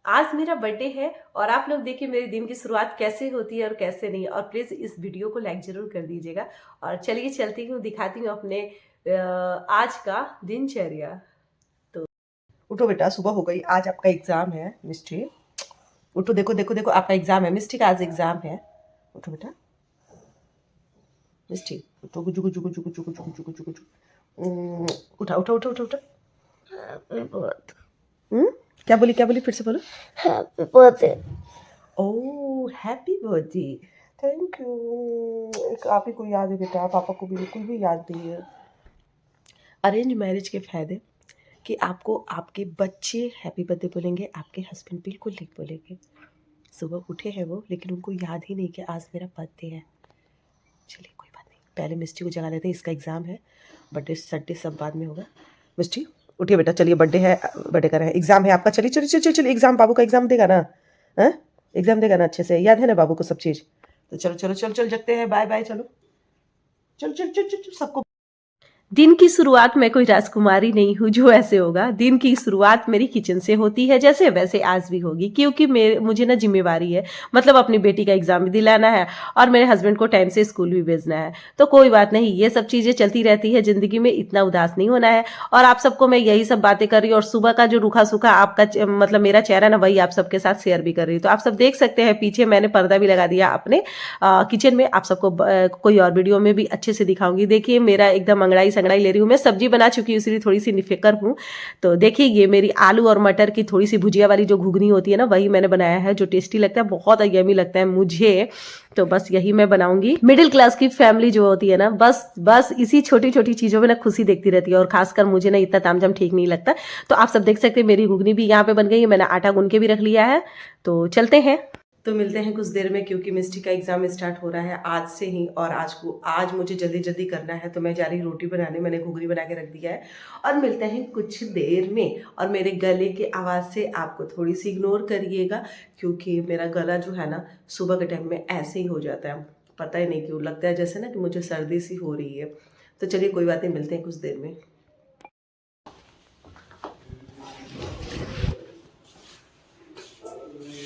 आज मेरा बर्थडे है और आप लोग देखिए मेरे दिन की शुरुआत कैसे होती है और कैसे नहीं। और प्लीज़ इस वीडियो को लाइक ज़रूर कर दीजिएगा। और चलिए चलती हूँ, दिखाती हूँ अपने आज का दिनचर्या। तो उठो बेटा, सुबह हो गई। आज आपका एग्ज़ाम है मिस्टी। उठो, देखो देखो देखो, आपका एग्ज़ाम है मिस्टी का, आज एग्ज़ाम है। उठो बेटा मिस्टी, उठो। गुजू गुजू गुजू गुजू गुजू गुजू गुजू गुजू। उठा उठा उठा उठा उठा। क्या बोली, क्या बोली, फिर से बोलो। Happy birthday. Oh happy birthday, thank you. आप ही को याद है बेटा, पापा को बिल्कुल भी याद नहीं है। अरेंज मैरिज के फ़ायदे कि आपको आपके बच्चे हैप्पी बर्थडे बोलेंगे, आपके हस्बैंड बिल्कुल नहीं बोलेंगे। सुबह उठे हैं वो, लेकिन उनको याद ही नहीं कि आज मेरा बर्थडे है। चलिए कोई बात नहीं, पहले मिस्टी को जगा लेते हैं, इसका एग्ज़ाम है। बर्थडे सड्डे सब बाद में होगा। मिस्टी उठिए बेटा, चलिए बर्थडे है, बर्थडे का है, एग्ज़ाम है आपका। चलिए चलिए चलिए चलिए, एग्ज़ाम, बाबू का एग्ज़ाम देगा ना? हाँ, एग्ज़ाम देगा ना अच्छे से? याद है ना बाबू को सब चीज़? तो चलो चलो चलो चल जगते हैं, बाय बाय। चलो चल चल चल चल सबको। दिन की शुरुआत मैं कोई राजकुमारी नहीं हूँ जो ऐसे होगा। दिन की शुरुआत मेरी किचन से होती है, जैसे वैसे आज भी होगी, क्योंकि मुझे ना जिम्मेवारी है। मतलब अपनी बेटी का एग्जाम भी दिलाना है और मेरे हस्बैंड को टाइम से स्कूल भी भेजना है। तो कोई बात नहीं, ये सब चीज़ें चलती रहती है ज़िंदगी में, इतना उदास नहीं होना है। और आप सबको मैं यही सब बातें कर रही हूँ, और सुबह का जो रूखा सूखा आपका मतलब मेरा चेहरा ना, वही आप सबके साथ शेयर भी कर रही हूँ। तो आप सब देख सकते हैं, पीछे मैंने पर्दा भी लगा दिया अपने किचन में। आप सबको कोई और वीडियो में भी अच्छे से दिखाऊंगी। देखिए मेरा एकदम अंगड़ाई संगड़ाई ले रही हूँ, मैं सब्जी बना चुकी हूँ इसलिए थोड़ी सी निफिकर हूँ। तो देखिए ये मेरी आलू और मटर की थोड़ी सी भुजिया वाली जो घुगनी होती है ना, वही मैंने बनाया है, जो टेस्टी लगता है, बहुत यम्मी लगता है मुझे। तो बस यही मैं बनाऊंगी। मिडिल क्लास की फैमिली जो होती है ना, बस बस इसी छोटी छोटी चीजों में ना खुशी देखती रहती है। और खासकर मुझे ना इतना तामझाम ठीक नहीं लगता। तो आप सब देख सकते हैं मेरी घुगनी भी यहाँ पे बन गई है, मैंने आटा गूंद के भी रख लिया है। तो चलते हैं, तो मिलते हैं कुछ देर में, क्योंकि मिस्टी का एग्जाम स्टार्ट हो रहा है आज से ही। और आज मुझे जल्दी जल्दी करना है, तो मैं जा रही रोटी बनाने, मैंने घुगनी बना के रख दिया है। और मिलते हैं कुछ देर में। और मेरे गले की आवाज़ से आपको थोड़ी सी इग्नोर करिएगा, क्योंकि मेरा गला जो है ना, सुबह के टाइम में ऐसे ही हो जाता है, पता ही नहीं क्यों, लगता है जैसे ना कि मुझे सर्दी सी हो रही है। तो चलिए कोई बात नहीं, मिलते हैं कुछ देर में।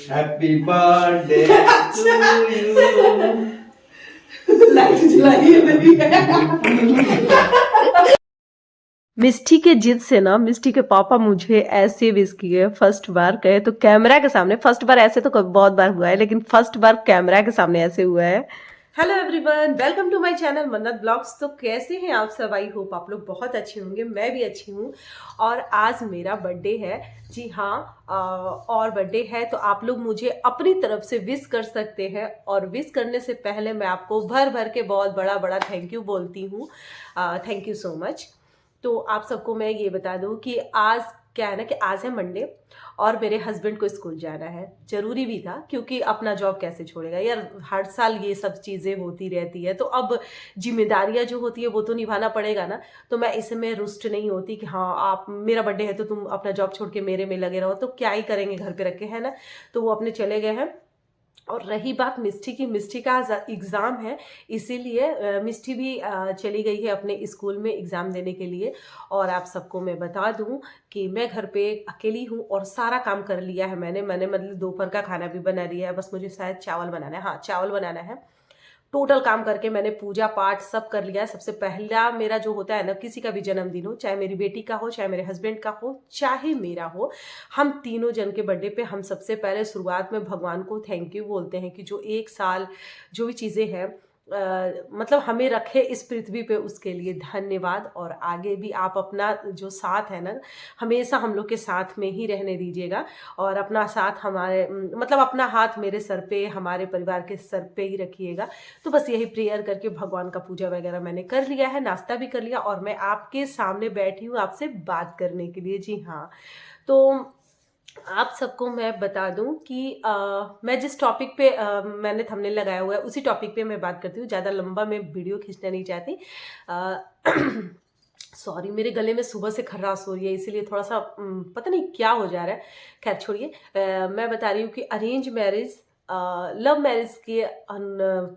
Happy birthday to you. Light जलाई है मेरी। मिस्टी के जिद से ना, मिस्टी के पापा मुझे ऐसे विश किए फर्स्ट बार, कहे तो कैमरा के सामने। फर्स्ट बार ऐसे तो बहुत बार हुआ है, लेकिन फर्स्ट बार कैमरा के सामने ऐसे हुआ है। Hello everyone, welcome to my channel Mannat blogs. तो कैसे हैं आप सब? आई होप आप लोग बहुत अच्छे होंगे, मैं भी अच्छी हूँ। और आज मेरा बर्थडे है, जी हाँ। और बर्थडे है तो आप लोग मुझे अपनी तरफ से विश कर सकते हैं। और विश करने से पहले मैं आपको भर भर के बहुत बड़ा बड़ा थैंक यू बोलती हूँ। Thank you so much. तो आप सबको मैं ये बता दूं कि आज क्या है ना, कि आज है मंडे और मेरे हस्बैंड को स्कूल जाना है। ज़रूरी भी था, क्योंकि अपना जॉब कैसे छोड़ेगा यार, हर साल ये सब चीज़ें होती रहती है। तो अब जिम्मेदारियां जो होती है वो तो निभाना पड़ेगा ना। तो मैं इसमें रुष्ट नहीं होती कि हाँ आप, मेरा बर्थडे है तो तुम अपना जॉब छोड़ के मेरे में लगे रहो, तो क्या ही करेंगे घर पे रख के, है ना। तो वो अपने चले गए हैं। और रही बात मिष्टी की, मिष्टी का एग्ज़ाम है, इसीलिए मिष्टी भी चली गई है अपने स्कूल में एग्ज़ाम देने के लिए। और आप सबको मैं बता दूं कि मैं घर पे अकेली हूं और सारा काम कर लिया है मैंने मतलब दोपहर का खाना भी बना लिया है। बस मुझे शायद चावल बनाना है, हाँ चावल बनाना है। टोटल काम करके मैंने पूजा पाठ सब कर लिया है। सबसे पहला मेरा जो होता है ना, किसी का भी जन्मदिन हो, चाहे मेरी बेटी का हो, चाहे मेरे हस्बैंड का हो, चाहे मेरा हो, हम तीनों जन के बर्थडे पे हम सबसे पहले शुरुआत में भगवान को थैंक यू बोलते हैं कि जो एक साल जो भी चीज़ें हैं मतलब हमें रखे इस पृथ्वी पे, उसके लिए धन्यवाद। और आगे भी आप अपना जो साथ है ना, हमेशा हम लोग के साथ में ही रहने दीजिएगा। और अपना साथ हमारे मतलब अपना हाथ मेरे सर पे, हमारे परिवार के सर पे ही रखिएगा। तो बस यही प्रेयर करके भगवान का पूजा वगैरह मैंने कर लिया है, नाश्ता भी कर लिया, और मैं आपके सामने बैठी हूँ आपसे बात करने के लिए, जी हाँ। तो आप सबको मैं बता दूं कि मैं जिस टॉपिक पे मैंने थंबनेल लगाया हुआ है, उसी टॉपिक पे मैं बात करती हूँ। ज़्यादा लंबा मैं वीडियो खींचना नहीं चाहती। सॉरी, मेरे गले में सुबह से खर्रास हो रही है, इसीलिए थोड़ा सा पता नहीं क्या हो जा रहा है। खैर छोड़िए। मैं बता रही हूँ कि अरेंज मैरिज लव मैरिज के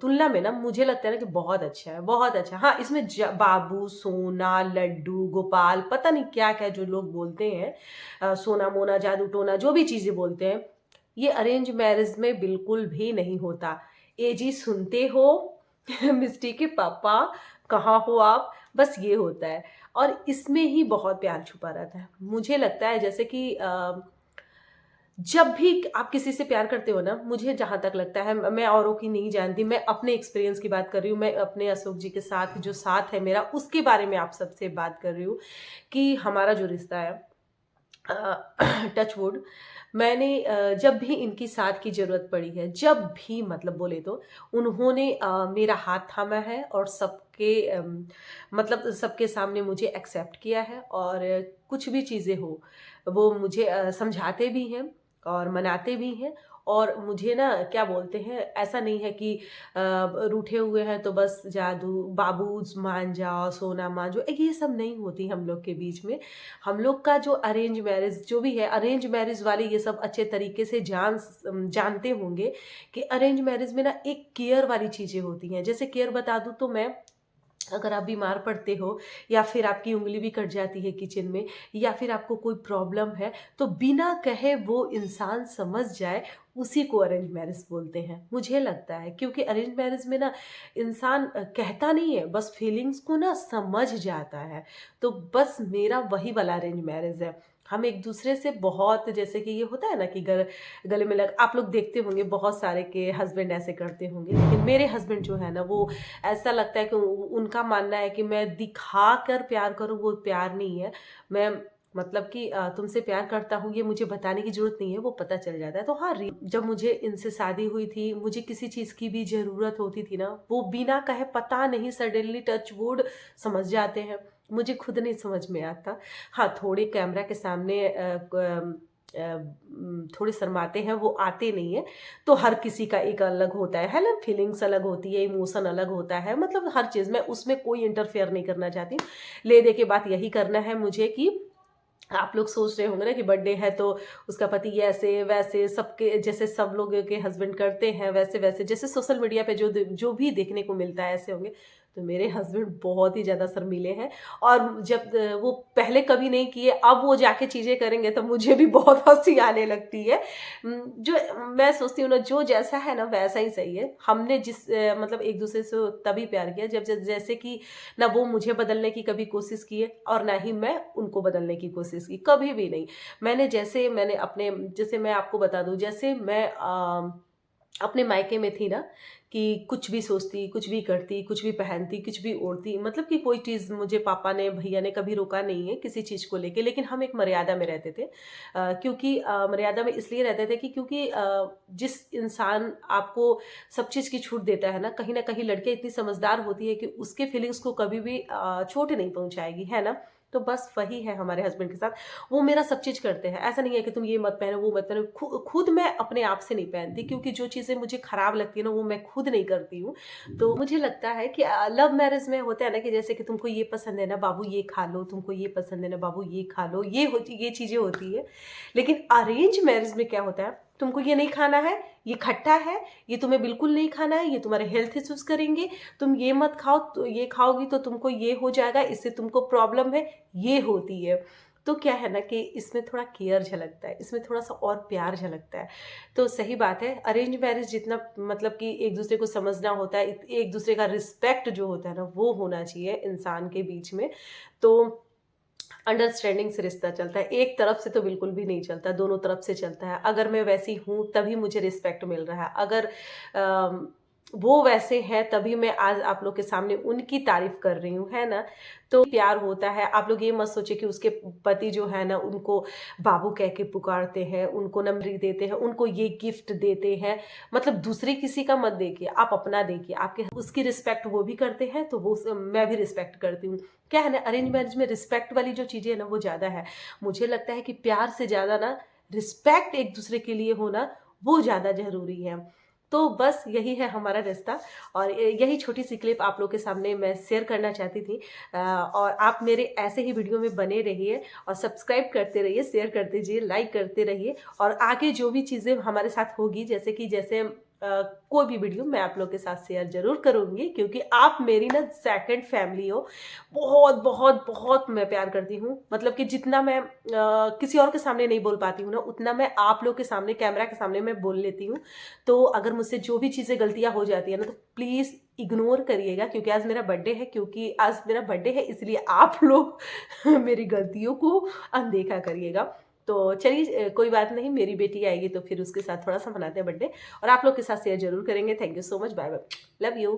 तुलना में ना मुझे लगता है ना कि बहुत अच्छा है, बहुत अच्छा। हाँ, इसमें बाबू, सोना, लड्डू, गोपाल, पता नहीं क्या क्या जो लोग बोलते हैं, सोना मोना जादू टोना जो भी चीज़ें बोलते हैं, ये अरेंज मैरिज में बिल्कुल भी नहीं होता। ए जी सुनते हो मिस्टी के पापा कहाँ हो आप, बस ये होता है। और इसमें ही बहुत प्यार छुपा रहता है। मुझे लगता है जैसे कि जब भी आप किसी से प्यार करते हो ना, मुझे जहाँ तक लगता है, मैं औरों की नहीं जानती, मैं अपने एक्सपीरियंस की बात कर रही हूँ, मैं अपने अशोक जी के साथ जो साथ है मेरा उसके बारे में आप सबसे बात कर रही हूँ कि हमारा जो रिश्ता है, टच वुड, मैंने जब भी इनकी साथ की ज़रूरत पड़ी है, जब भी मतलब बोले तो उन्होंने मेरा हाथ थामा है और सबके मतलब सबके सामने मुझे एक्सेप्ट किया है। और कुछ भी चीज़ें हो वो मुझे समझाते भी हैं और मनाते भी हैं। और मुझे ना क्या बोलते हैं, ऐसा नहीं है कि रूठे हुए हैं तो बस जादू बाबू मान जाओ, सोना मान जाओ, ये सब नहीं होती हम लोग के बीच में। हम लोग का जो अरेंज मैरिज जो भी है, अरेंज मैरिज वाले ये सब अच्छे तरीके से जानते होंगे कि अरेंज मैरिज में ना एक केयर वाली चीज़ें होती हैं। जैसे केयर बता दूँ तो मैं, अगर आप बीमार पड़ते हो या फिर आपकी उंगली भी कट जाती है किचन में, या फिर आपको कोई प्रॉब्लम है, तो बिना कहे वो इंसान समझ जाए, उसी को अरेंज मैरिज बोलते हैं मुझे लगता है। क्योंकि अरेंज मैरिज में ना इंसान कहता नहीं है, बस फीलिंग्स को ना समझ जाता है। तो बस मेरा वही वाला अरेंज मैरिज है। हम एक दूसरे से बहुत, जैसे कि ये होता है ना कि गले में लग, आप लोग देखते होंगे बहुत सारे के हस्बैंड ऐसे करते होंगे, लेकिन मेरे हस्बैंड जो है ना, वो ऐसा लगता है कि उनका मानना है कि मैं दिखा कर प्यार करूं, वो प्यार नहीं है। मैं मतलब कि तुमसे प्यार करता हूँ ये मुझे बताने की जरूरत नहीं है, वो पता चल जाता है। तो हाँ, जब मुझे इनसे शादी हुई थी, मुझे किसी चीज की भी जरूरत होती थी ना, वो बिना कहे पता नहीं सडनली टच वुड समझ जाते हैं। मुझे खुद नहीं समझ में आता। हाँ, थोड़े कैमरा के सामने थोड़े शर्माते हैं, वो आते नहीं है। तो हर किसी का एक अलग होता है ना, फीलिंग्स अलग होती है, इमोशन अलग होता है, मतलब हर चीज़ में उसमें कोई इंटरफेयर नहीं करना चाहती। ले दे के बात यही करना है मुझे कि आप लोग सोच रहे होंगे ना कि बर्थडे है तो उसका पति ऐसे वैसे, सबके जैसे सब लोग के हस्बैंड करते हैं वैसे वैसे, जैसे सोशल मीडिया पे जो भी देखने को मिलता है ऐसे होंगे। तो मेरे हस्बैंड बहुत ही ज़्यादा शर्मीले हैं। और जब वो पहले कभी नहीं किए, अब वो जाके चीज़ें करेंगे तो मुझे भी बहुत हंसी आने लगती है। जो मैं सोचती हूँ ना, जो जैसा है ना वैसा ही सही है। हमने जिस मतलब एक दूसरे से तभी प्यार किया जब जैसे कि ना वो मुझे बदलने की कभी कोशिश की है और ना ही मैं उनको बदलने की कोशिश की, कभी भी नहीं। मैंने अपने, जैसे मैं आपको बता दूं, जैसे मैं अपने मायके में थी ना, कि कुछ भी सोचती, कुछ भी करती, कुछ भी पहनती, कुछ भी ओढ़ती, मतलब कि कोई चीज़ मुझे पापा ने, भैया ने कभी रोका नहीं है किसी चीज़ को लेके। लेकिन हम एक मर्यादा में रहते थे। क्योंकि मर्यादा में इसलिए रहते थे कि क्योंकि जिस इंसान आपको सब चीज़ की छूट देता है ना कहीं लड़कियाँ इतनी समझदार होती है कि उसके फीलिंग्स को कभी भी चोट नहीं पहुंचाएगी, है ना। तो बस वही है हमारे हस्बैंड के साथ। वो मेरा सब चीज़ करते हैं, ऐसा नहीं है कि तुम ये मत पहनो वो मत पहनो। खुद मैं अपने आप से नहीं पहनती, क्योंकि जो चीज़ें मुझे खराब लगती है ना, वो मैं खुद नहीं करती हूँ। तो मुझे लगता है कि लव मैरिज में होता है ना कि जैसे कि तुमको ये पसंद है ना बाबू ये खा लो, तुमको ये पसंद है ना बाबू ये खा लो, ये चीज़ें होती है। लेकिन अरेंज मैरिज में क्या होता है, तुमको ये नहीं खाना है, ये खट्टा है, ये तुम्हें बिल्कुल नहीं खाना है, ये तुम्हारे हेल्थ इश्यूज करेंगे, तुम ये मत खाओ, तो ये खाओगी तो तुमको ये हो जाएगा, इससे तुमको प्रॉब्लम है, ये होती है। तो क्या है ना कि इसमें थोड़ा केयर झलकता है, इसमें थोड़ा सा और प्यार झलकता है। तो सही बात है, अरेंज मैरिज जितना मतलब कि एक दूसरे को समझना होता है, एक दूसरे का रिस्पेक्ट जो होता है ना, वो होना चाहिए इंसान के बीच में। तो अंडरस्टैंडिंग से रिश्ता चलता है, एक तरफ से तो बिल्कुल भी नहीं चलता, दोनों तरफ से चलता है। अगर मैं वैसी हूँ तभी मुझे रिस्पेक्ट मिल रहा है, अगर वो वैसे हैं तभी मैं आज आप लोग के सामने उनकी तारीफ कर रही हूँ, है ना। तो प्यार होता है। आप लोग ये मत सोचे कि उसके पति जो है ना उनको बाबू कह के पुकारते हैं, उनको नमरी देते हैं, उनको ये गिफ्ट देते हैं, मतलब दूसरे किसी का मत देखिए, आप अपना देखिए। आपके उसकी रिस्पेक्ट वो भी करते हैं तो वो मैं भी रिस्पेक्ट करती हूँ। क्या है ना, अरेंज मैरिज में रिस्पेक्ट वाली जो चीज़ें है ना वो ज़्यादा है। मुझे लगता है कि प्यार से ज़्यादा ना रिस्पेक्ट एक दूसरे के लिए होना वो ज़्यादा ज़रूरी है। तो बस यही है हमारा रिश्ता, और यही छोटी सी क्लिप आप लोग के सामने मैं शेयर करना चाहती थी। और आप मेरे ऐसे ही वीडियो में बने रहिए और सब्सक्राइब करते रहिए, शेयर करते रहिए, लाइक करते रहिए, और आगे जो भी चीज़ें हमारे साथ होगी, जैसे कोई भी वीडियो मैं आप लोग के साथ शेयर जरूर करूंगी, क्योंकि आप मेरी ना सेकंड फैमिली हो। बहुत बहुत बहुत मैं प्यार करती हूँ, मतलब कि जितना मैं किसी और के सामने नहीं बोल पाती हूँ ना, उतना मैं आप लोग के सामने, कैमरा के सामने मैं बोल लेती हूँ। तो अगर मुझसे जो भी चीज़ें गलतियाँ हो जाती है ना, तो प्लीज़ इग्नोर करिएगा, क्योंकि आज मेरा बर्थडे है, इसलिए आप लोग मेरी गलतियों को अनदेखा करिएगा। तो चलिए, कोई बात नहीं, मेरी बेटी आएगी तो फिर उसके साथ थोड़ा सा मनाते हैं बर्थडे, और आप लोग के साथ शेयर जरूर करेंगे। Thank you so much, bye bye, love you.